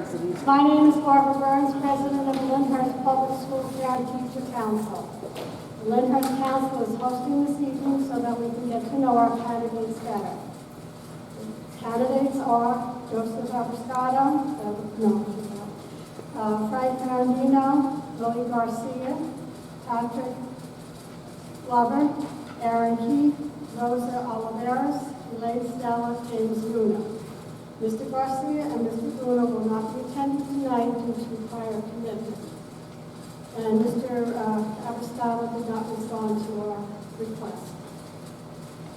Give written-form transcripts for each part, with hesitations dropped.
My name is Barbara Burns, President of the Lyndhurst Public School Parent Teacher Council. The Lyndhurst Council is hosting this evening so that we can get to know our candidates better. Candidates are Joseph Abiscado, Frank Ferrandino, Lily Garcia, Patrick Glover, Erin Keefe, Rosa Olivares, Elena Stella, James Vuono. Mr. Garcia and Mr. Vuono will not be attending tonight due to prior commitments. And Mr. Abiscado did not respond to our request.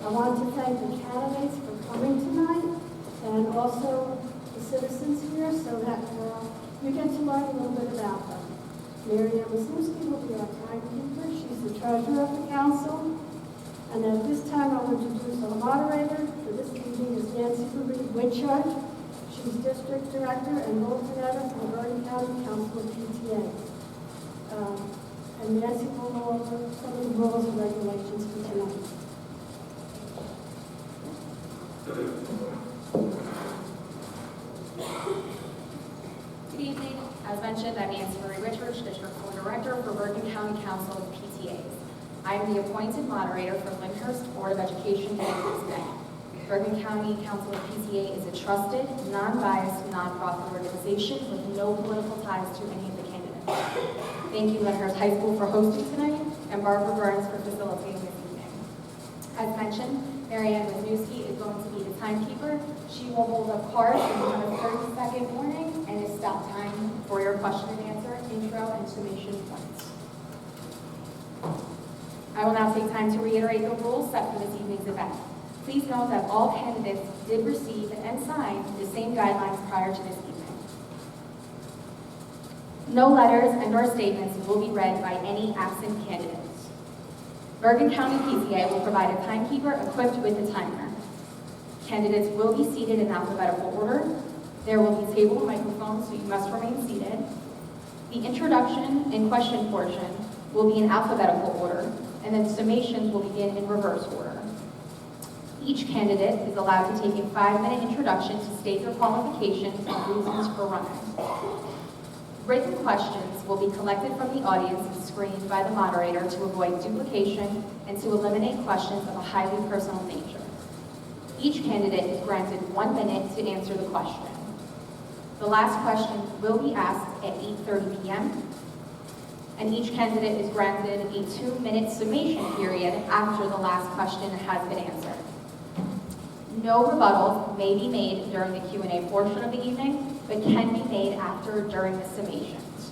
I want to thank the candidates for coming tonight and also the citizens here so that you get to learn a little bit about them. Mary Ann Masinski will be our timekeeper. She's the treasurer of the council. And at this time, I'll introduce our moderator for this evening is Nancy Whitchurch. She's district director and alternate for the Bergen County Council of PTA. And Nancy will go over some of the rules and regulations for tonight. Good evening. As mentioned, I'm Nancy Marie Whitchurch, District 4 Director for Bergen County Council of PTAs. I am the appointed moderator for Lyndhurst Board of Education today. Bergen County Council of PTA is a trusted, non-biased, nonprofit organization with no political ties to any of the candidates. Thank you, Lyndhurst High School, for hosting tonight, and Barbara Burns for facilitating this evening. As mentioned, Mary Ann Wisniewski is going to be the timekeeper. She will hold up cards and have a 30-second warning and a stop time for your question and answer, intro, and summation points. I will now take time to reiterate the rules set for this evening's event. Please note that all candidates did receive and sign the same guidelines prior to this evening. No letters and/or statements will be read by any absent candidates. Bergen County PTA will provide a timekeeper equipped with a timer. Candidates will be seated in alphabetical order. There will be table microphones, so you must remain seated. The introduction and question portion will be in alphabetical order, and then summations will begin in reverse order. Each candidate is allowed to take a 5-minute introduction to state their qualifications and reasons for running. Written questions will be collected from the audience and screened by the moderator to avoid duplication and to eliminate questions of a highly personal nature. Each candidate is granted 1 minute to answer the question. The last question will be asked at 8:30 p.m. and each candidate is granted a 2-minute summation period after the last question has been answered. No rebuttals may be made during the Q&A portion of the evening, but can be made after or during the summations.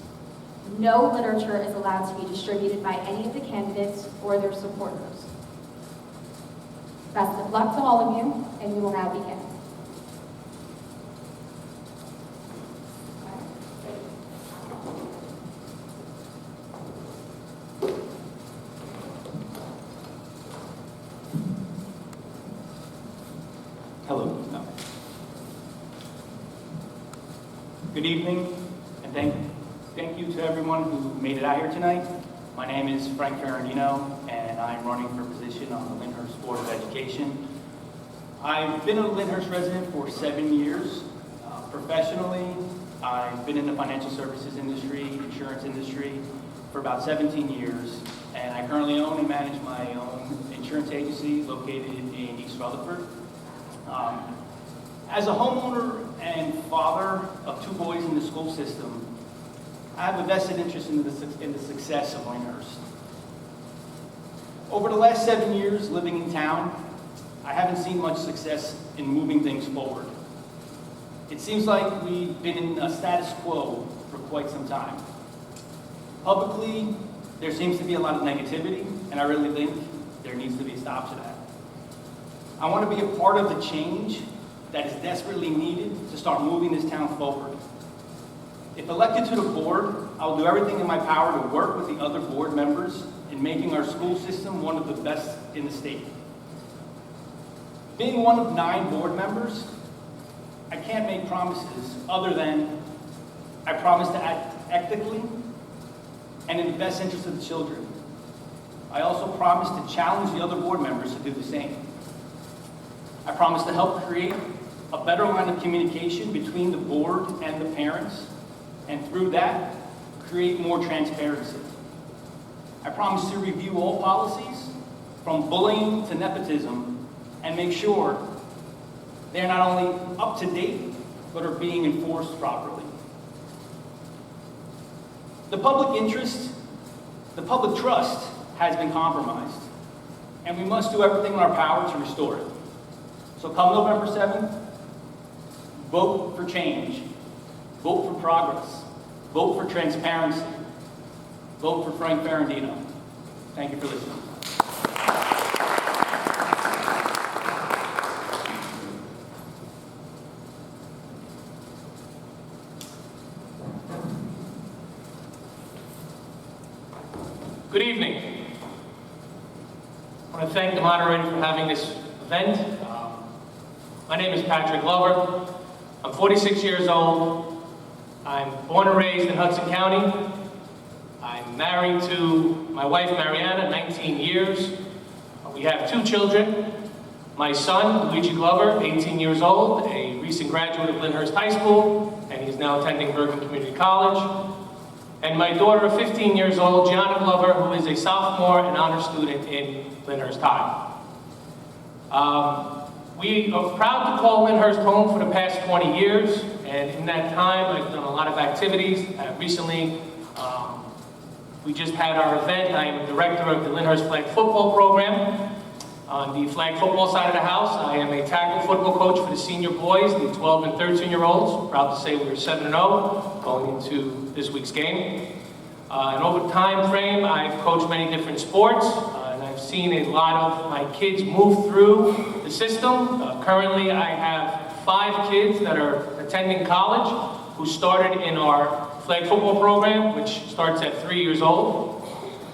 No literature is allowed to be distributed by any of the candidates or their supporters. Best of luck to all of you, and we will now begin. Hello. No. Good evening, and thank you to everyone who made it out here tonight. My name is Frank Ferrandino, and I'm running for position on the Lyndhurst Board of Education. I've been a Lyndhurst resident for 7 years. Professionally, I've been in the financial services industry, insurance industry, for about 17 years, and I currently own and manage my own insurance agency located in East Rutherford. As a homeowner and father of 2 boys in the school system, I have a vested interest in the success of Lyndhurst. Over the last 7 years living in town, I haven't seen much success in moving things forward. It seems like we've been in a status quo for quite some time. Publicly, there seems to be a lot of negativity, and I really think there needs to be a stop to that. I want to be a part of the change that is desperately needed to start moving this town forward. If elected to the board, I will do everything in my power to work with the other board members in making our school system one of the best in the state. Being one of 9 board members, I can't make promises other than I promise to act ethically and in the best interest of the children. I also promise to challenge the other board members to do the same. I promise to help create a better line of communication between the board and the parents, and through that, create more transparency. I promise to review all policies, from bullying to nepotism, and make sure they're not only up to date, but are being enforced properly. The public interest, the public trust has been compromised, and we must do everything in our power to restore it. So come November 7th, vote for change, vote for progress, vote for transparency, vote for Frank Ferrandino. Thank you for listening. Good evening. I want to thank the moderator for having this event. My name is Patrick Glover. I'm 46 years old. I'm born and raised in Hudson County. I'm married to my wife, Mariana, 19 years. We have 2 children. My son, Luigi Glover, 18 years old, a recent graduate of Lyndhurst High School, and he's now attending Bergen Community College. And my daughter of 15 years old, Gianna Glover, who is a sophomore and honor student in Lyndhurst High. We are proud to call Lyndhurst home for the past 20 years, and in that time I've done a lot of activities. Recently, we just had our event. I am the director of the Lyndhurst Flag Football Program. On the flag football side of the house, I am a tackle football coach for the senior boys, the 12 and 13-year-olds. Proud to say we are 7-0 going into this week's game. And over the time frame, I've coached many different sports, and I've seen a lot of my kids move through the system. Currently, I have 5 kids that are attending college who started in our flag football program, which starts at 3 years old.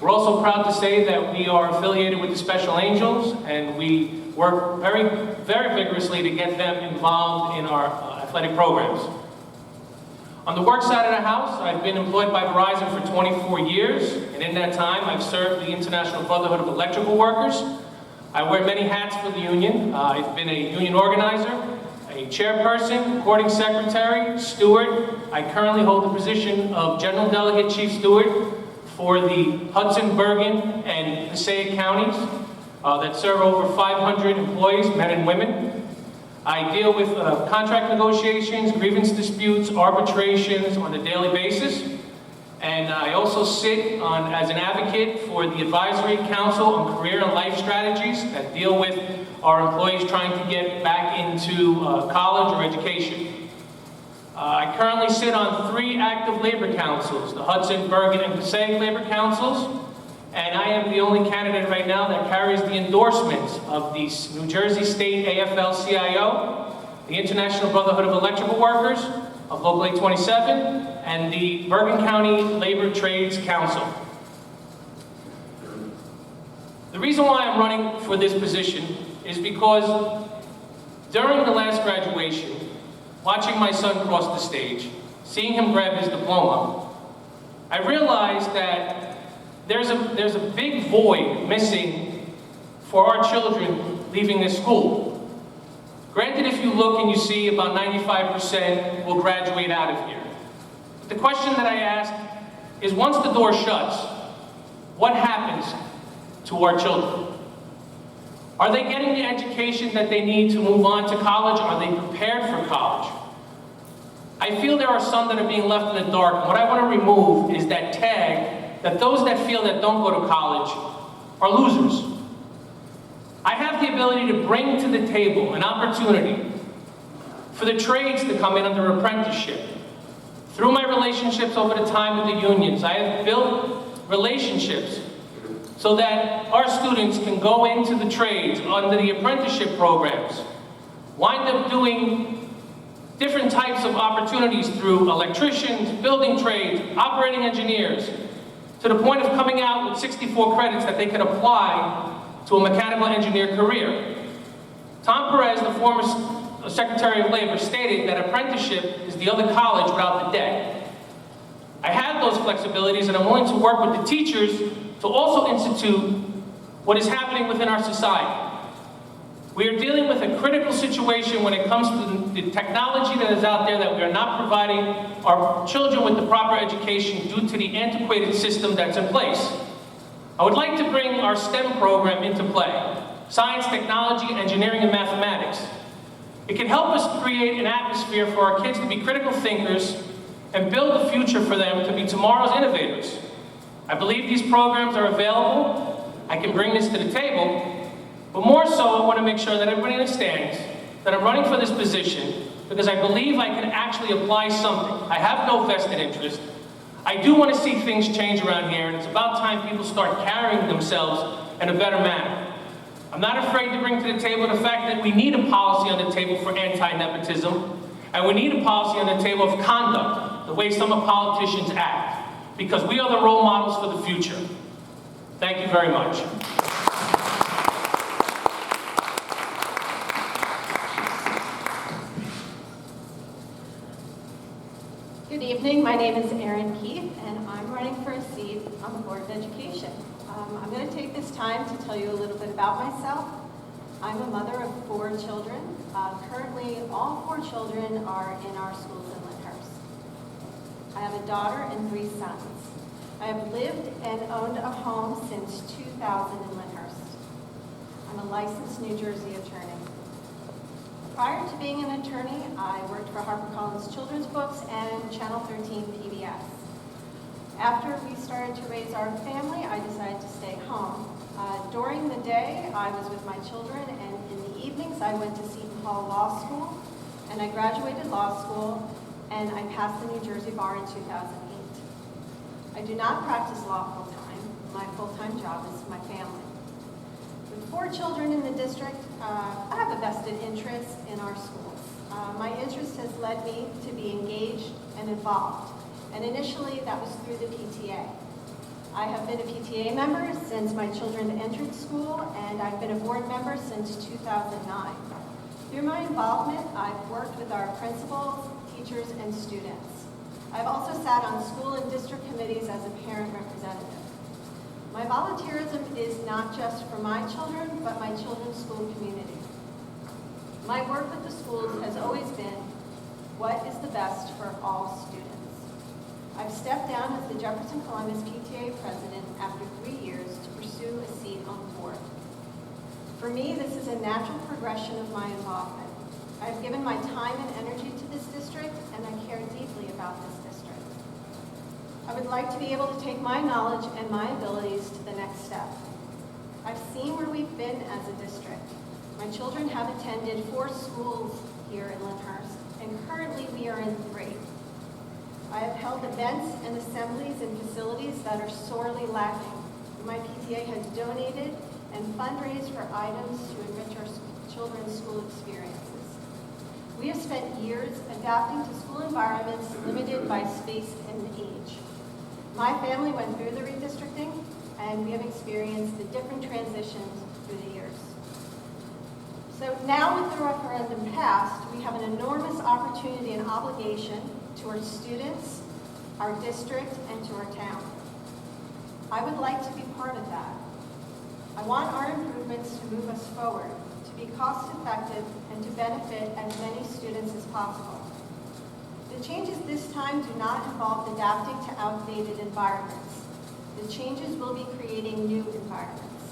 We're also proud to say that we are affiliated with the Special Angels, and we work very, very vigorously to get them involved in our athletic programs. On the work side of the house, I've been employed by Verizon for 24 years, and in that time, I've served the International Brotherhood of Electrical Workers. I wear many hats for the union. I've been a union organizer, a chairperson, recording secretary, steward. I currently hold the position of General Delegate Chief Steward for the Hudson, Bergen, and Passaic counties that serve over 500 employees, men and women. I deal with contract negotiations, grievance disputes, arbitrations on a daily basis. And I also sit on as an advocate for the Advisory Council on Career and Life Strategies that deal with our employees trying to get back into college or education. I currently sit on 3 active labor councils, the Hudson, Bergen, and Passaic labor councils, and I am the only candidate right now that carries the endorsements of the New Jersey State AFL-CIO, the International Brotherhood of Electrical Workers, of Local 827, and the Bergen County Labor Trades Council. The reason why I'm running for this position is because during the last graduation, watching my son cross the stage, seeing him grab his diploma, I realized that there's a big void missing for our children leaving this school. Granted, if you look and you see about 95% will graduate out of here. But the question that I ask is, once the door shuts, what happens to our children? Are they getting the education that they need to move on to college? Are they prepared for college? I feel there are some that are being left in the dark. And what I want to remove is that tag that those that feel that don't go to college are losers. I have the ability to bring to the table an opportunity for the trades to come in under apprenticeship. Through my relationships over the time with the unions, I have built relationships so that our students can go into the trades under the apprenticeship programs, wind up doing different types of opportunities through electricians, building trades, operating engineers, to the point of coming out with 64 credits that they could apply to a mechanical engineer career. Tom Perez, the former Secretary of Labor, stated that apprenticeship is the other college without the debt. I have those flexibilities, and I'm willing to work with the teachers to also institute what is happening within our society. We are dealing with a critical situation when it comes to the technology that is out there that we are not providing our children with the proper education due to the antiquated system that's in place. I would like to bring our STEM program into play: science, technology, engineering, and mathematics. It can help us create an atmosphere for our kids to be critical thinkers and build a future for them to be tomorrow's innovators. I believe these programs are available. I can bring this to the table. But more so, I want to make sure that everybody understands that I'm running for this position because I believe I can actually apply something. I have no vested interest. I do want to see things change around here, and it's about time people start carrying themselves in a better manner. I'm not afraid to bring to the table the fact that we need a policy on the table for anti-nepotism, and we need a policy on the table of conduct, the way some of politicians act, because we are the role models for the future. Thank you very much. Good evening, my name is Erin Keefe, and I'm running for a seat on the Board of Education. I'm going to take this time to tell you a little bit about myself. I'm a mother of 4 children. Currently, all 4 children are in our schools in Lyndhurst. I have a daughter and 3 sons. I have lived and owned a home since 2000 in Lyndhurst. I'm a licensed New Jersey attorney. Prior to being an attorney, I worked for HarperCollins Children's Books and Channel 13 PBS. After we started to raise our family, I decided to stay home. During the day, I was with my children, and in the evenings, I went to Seton Hall Law School, and I graduated law school, and I passed the New Jersey bar in 2008. I do not practice law full-time. My full-time job is my family. With 4 children in the district, I have a vested interest in our schools. My interest has led me to be engaged and involved, and initially that was through the PTA. I have been a PTA member since my children entered school, and I've been a board member since 2009. Through my involvement, I've worked with our principals, teachers, and students. I've also sat on school and district committees as a parent representative. My volunteerism is not just for my children, but my children's school community. My work with the schools has always been what is the best for all students. I've stepped down as the Jefferson Columbus PTA president after 3 years to pursue a seat on the board. For me, this is a natural progression of my involvement. I've given my time and energy to this district, and I care deeply about this district. I would like to be able to take my knowledge and my abilities to the next step. I've seen where we've been as a district. My children have attended 4 schools here in Lyndhurst, and currently we are in 3. I have held events and assemblies in facilities that are sorely lacking. My PTA has donated and fundraised for items to enrich our children's school experiences. We have spent years adapting to school environments limited by space and age. My family went through the redistricting, and we have experienced the different transitions through the years. So now with the referendum passed, we have an enormous opportunity and obligation to our students, our district, and to our town. I would like to be part of that. I want our improvements to move us forward, to be cost-effective, and to benefit as many students as possible. The changes this time do not involve adapting to outdated environments. The changes will be creating new environments.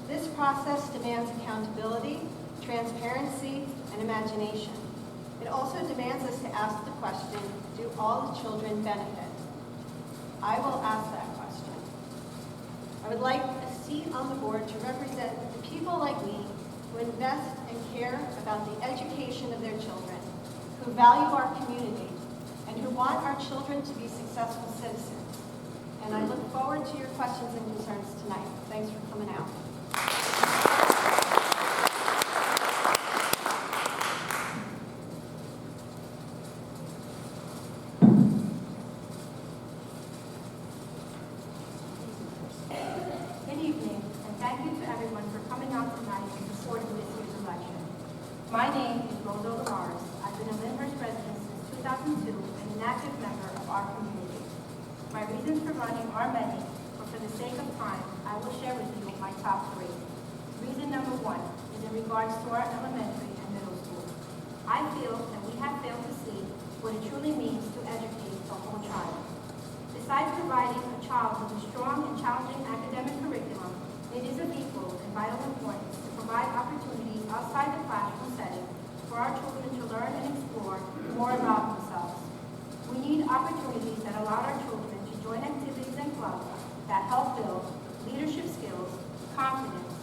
This process demands accountability, transparency, and imagination. It also demands us to ask the question, do all the children benefit? I will ask that question. I would like a seat on the board to represent the people like me who invest and care about the education of their children, who value our community, and who want our children to be successful citizens. And I look forward to your questions and concerns tonight. Thanks for coming out. Good evening, and thank you to everyone for coming out tonight in support of this year's election. My name is Rosa Olivares. I've been a Lyndhurst resident since 2002 and an active member of our community. My reasons for running are many, but for the sake of time, I will share with you my top 3. Reason number 1, is in regards to our elementary and middle school. I feel that we have failed to see what it truly means to educate the whole child. Besides providing a child with a strong and challenging academic curriculum, it is of equal and vital importance to provide opportunities outside the classroom setting for our children to learn and explore more about themselves. We need opportunities that allow our children to join activities and clubs that help build leadership skills, confidence,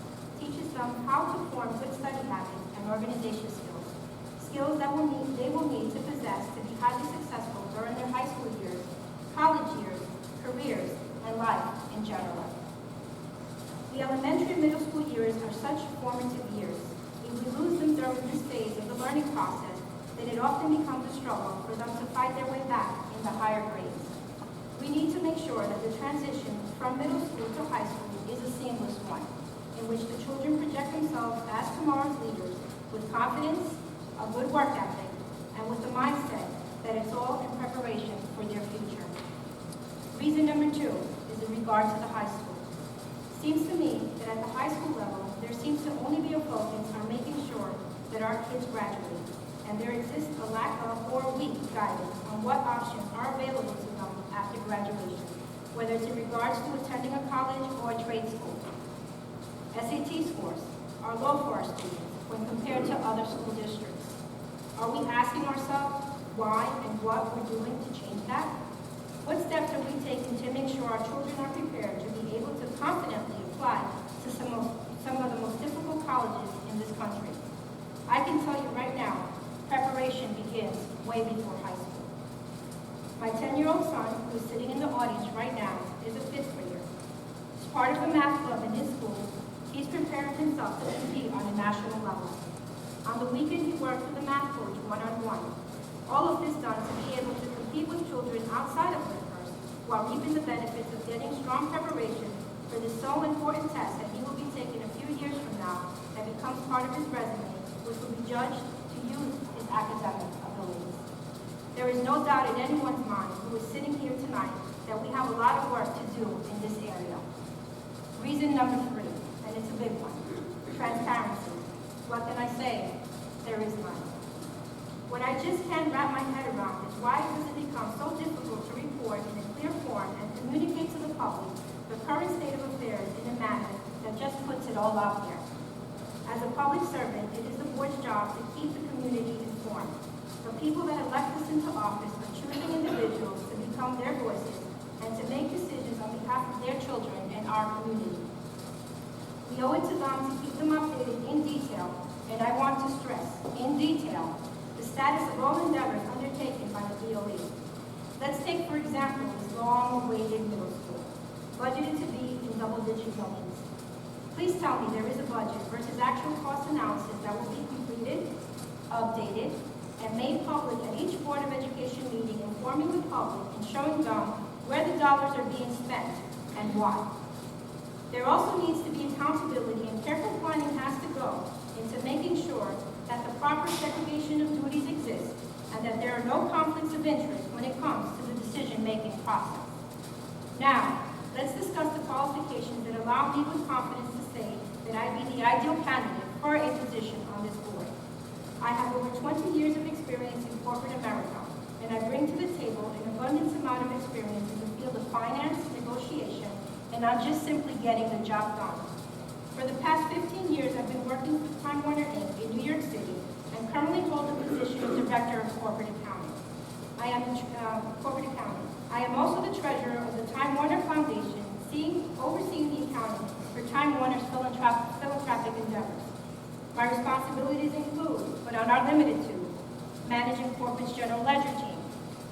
teaches them how to form good study habits and organization skills, skills that they will need to possess to be highly successful during their high school years, college years, careers, and life in general. The elementary and middle school years are such formative years. If we lose them during this phase of the learning process, then it often becomes a struggle for them to fight their way back in the higher grades. We need to make sure that the transition from middle school to high school is a seamless one, in which the children project themselves as tomorrow's leaders with confidence, a good work ethic, and with the mindset that it's all in preparation for their future. Reason number 2 is in regard to the high school. Seems to me that at the high school level, there seems to only be a focus on making sure that our kids graduate, and there exists a lack of or weak guidance on what options are available to them after graduation, whether it's in regards to attending a college or a trade school. SAT scores are low for our students when compared to other school districts. Are we asking ourselves why and what we're doing to change that? What steps are we taking to make sure our children are prepared to be able to confidently apply to some of the most difficult colleges in this country? I can tell you right now, preparation begins way before high school. My 10-year-old son, who is sitting in the audience right now, is a 5th grader. As part of the math club in his school, he's preparing himself to compete on a national level. On the weekend, he worked with the math coach one-on-one. All of this done to be able to compete with children outside of Lyndhurst while reaping the benefits of getting strong preparation for this so important test that he will be taking a few years from now that becomes part of his resume, which will be judged to use his academic abilities. There is no doubt in anyone's mind who is sitting here tonight that we have a lot of work to do in this area. Reason number 3, and it's a big one, transparency. What can I say? There is none. What I just can't wrap my head around is why does it become so difficult to report in a clear form and communicate to the public the current state of affairs in a manner that just puts it all out there. As a public servant, it is the board's job to keep the community informed. The people that elect us into office are choosing individuals to become their voices and to make decisions on behalf of their children and our community. We owe it to them to keep them updated in detail, and I want to stress, in detail, the status of all endeavors undertaken by the BOE. Let's take, for example, this long-awaited middle school, budgeted to be in double-digit millions. Please tell me there is a budget versus actual cost analysis that will be completed, updated, and made public at each Board of Education meeting, informing the public and showing them where the dollars are being spent and why. There also needs to be accountability, and careful planning has to go into making sure that the proper segregation of duties exists and that there are no conflicts of interest when it comes to the decision-making process. Now, let's discuss the qualifications that allow me with confidence to say that I'd be the ideal candidate for a position on this board. I have over 20 years of experience in corporate America, and I bring to the table an abundant amount of experience in the field of finance, negotiation, and not just simply getting the job done. For the past 15 years, I've been working for Time Warner Inc. in New York City and currently hold the position of Director of Corporate Accounting. I am also the treasurer of the Time Warner Foundation, overseeing the accounting for Time Warner's philanthropic endeavors. My responsibilities include, but are not limited to, managing corporate's general ledger team,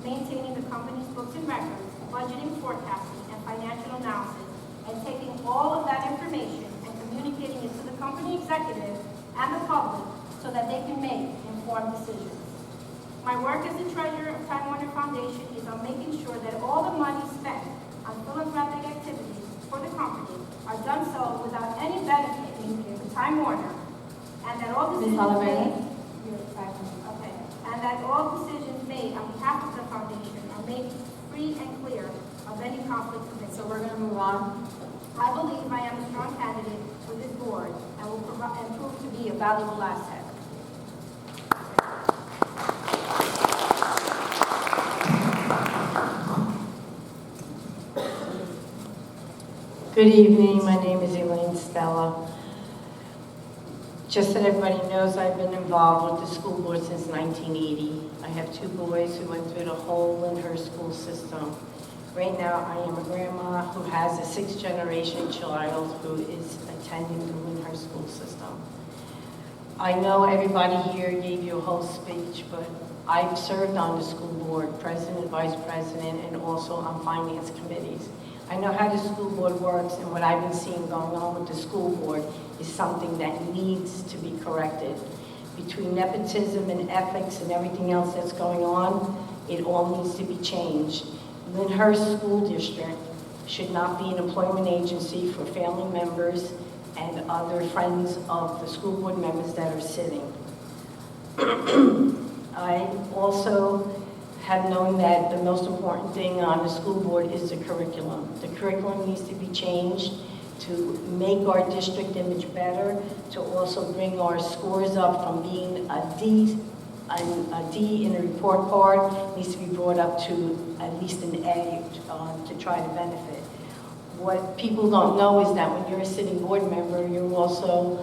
maintaining the company's books and records, budgeting, forecasting, and financial analysis, and taking all of that information and communicating it to the company executive and the public so that they can make informed decisions. My work as the treasurer of Time Warner Foundation is on making sure that all the money spent on philanthropic activities for the company are done so without any benefit to Time Warner, and that all decisions and that all decisions made on behalf of the foundation are made free and clear of any conflicts of interest. So we're going to move on. I believe I am a strong candidate for this board and will prove to be a valuable asset. Good evening, my name is Elena Stella. Just so everybody knows, I've been involved with the school board since 1980. I have two boys who went through the whole Lyndhurst school system. Right now, I am a grandma who has a sixth-generation child who is attending the Lyndhurst school system. I know everybody here gave you a whole speech, but I've served on the school board, president, vice president, and also on finance committees. I know how the school board works, and what I've been seeing going on with the school board is something that needs to be corrected. Between nepotism and ethics and everything else that's going on, it all needs to be changed. Lyndhurst School District should not be an employment agency for family members and other friends of the school board members that are sitting. I also have known that the most important thing on the school board is the curriculum. The curriculum needs to be changed to make our district image better, to also bring our scores up from being a D in a report card, needs to be brought up to at least an A to try to benefit. What people don't know is that when you're a sitting board member, you're also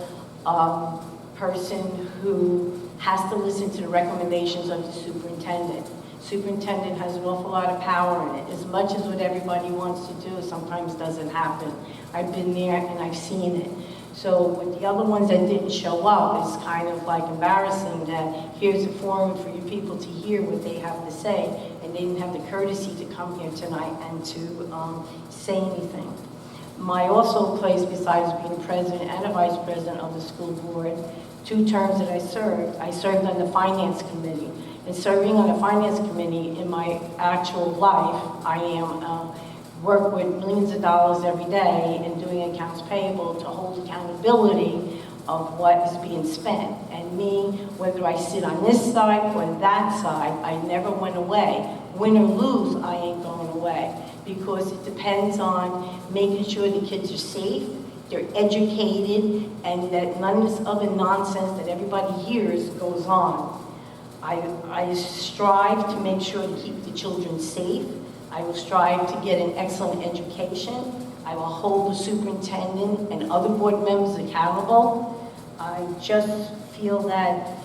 a person who has to listen to the recommendations of the superintendent. Superintendent has an awful lot of power in it. As much as what everybody wants to do sometimes doesn't happen. I've been there and I've seen it. So with the other ones that didn't show up, it's kind of like embarrassing that here's a forum for you people to hear what they have to say, and they didn't have the courtesy to come here tonight and to say anything. My also place, besides being president and a vice president of the school board, 2 terms that I served on the finance committee. And serving on the finance committee in my actual life, I am work with millions of dollars every day and doing accounts payable to hold accountability of what is being spent. And me, whether I sit on this side or that side, I never went away. Win or lose, I ain't going away, because it depends on making sure the kids are safe, they're educated, and that none of this other nonsense that everybody hears goes on. I strive to make sure to keep the children safe. I will strive to get an excellent education. I will hold the superintendent and other board members accountable. I just feel that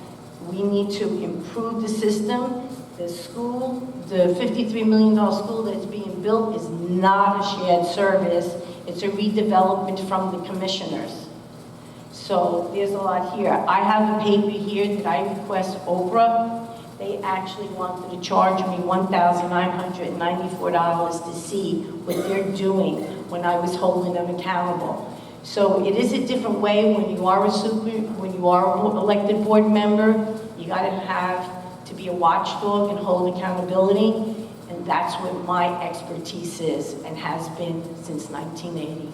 we need to improve the system. The school, the $53 million school that's being built is not a shared service. It's a redevelopment from the commissioners. So there's a lot here. I have a paper here that I request OBrien. They actually wanted to charge me $1,994 to see what they're doing when I was holding them accountable. So it is a different way when you are when you are an elected board member. You got to have to be a watchdog and hold accountability, and that's what my expertise is and has been since 1980.